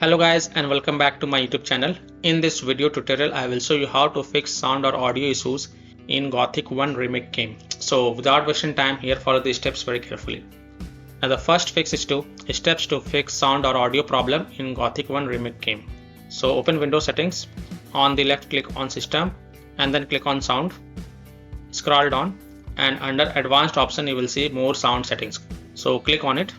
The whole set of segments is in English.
Hello guys and welcome back to my YouTube channel. In this video tutorial I will show you how to fix sound or audio issues in Gothic 1 Remake game. So without wasting time, here follow the steps very carefully. Now the first fix is steps to fix sound or audio problem in Gothic 1 Remake game. So open Windows settings, on the left click on system and then click on sound. Scroll down and under advanced option you will see more sound settings. So click on it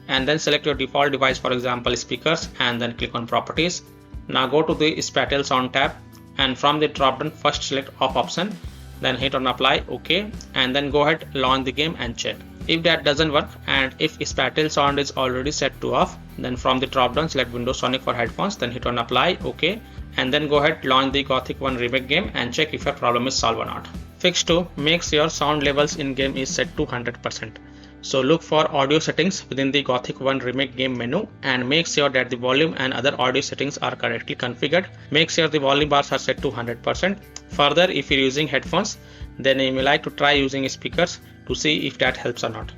and then select your default device, for example speakers, and then click on properties. Now go to the spatial sound tab and from the drop down first select off option, then hit on apply, OK, and then go ahead launch the game and check. If that doesn't work and if spatial sound is already set to off, then from the drop down select Windows Sonic for headphones, then hit on apply, OK, and then go ahead launch the Gothic 1 Remake game and check if your problem is solved or not. Fix 2, make sure your sound levels in game is set to 100%. So look for audio settings within the Gothic 1 Remake game menu and make sure that the volume and other audio settings are correctly configured. Make sure the volume bars are set to 100%. Further, if you're using headphones, then you may like to try using speakers to see if that helps or not.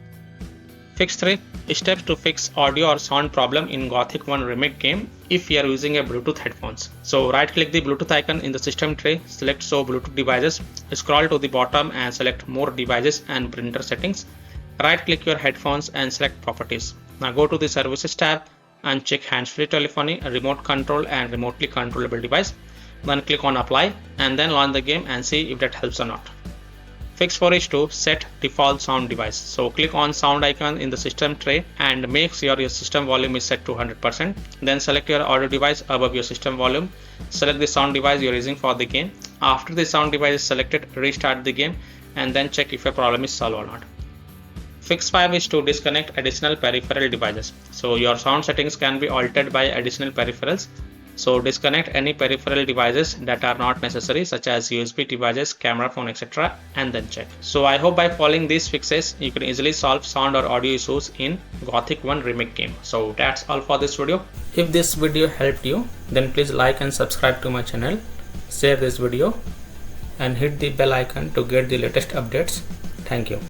Fix 3, steps to fix audio or sound problem in Gothic 1 Remake game if you are using a Bluetooth headphones. So right click the Bluetooth icon in the system tray, select show Bluetooth devices, scroll to the bottom and select more devices and printer settings. Right click your headphones and select properties. Now go to the services tab and check hands-free telephony, remote control and remotely controllable device. Then click on apply and then launch the game and see if that helps or not. Fix 4 is to set default sound device. So click on sound icon in the system tray and make sure your system volume is set to 100%. Then select your audio device above your system volume. Select the sound device you're using for the game. After the sound device is selected, restart the game and then check if your problem is solved or not. Fix 5 is to disconnect additional peripheral devices. So your sound settings can be altered by additional peripherals. So disconnect any peripheral devices that are not necessary, such as USB devices, camera, phone, etc. and then check. So I hope by following these fixes you can easily solve sound or audio issues in Gothic 1 Remake game. So that's all for this video. If this video helped you, then please like and subscribe to my channel, share this video and hit the bell icon to get the latest updates. Thank you.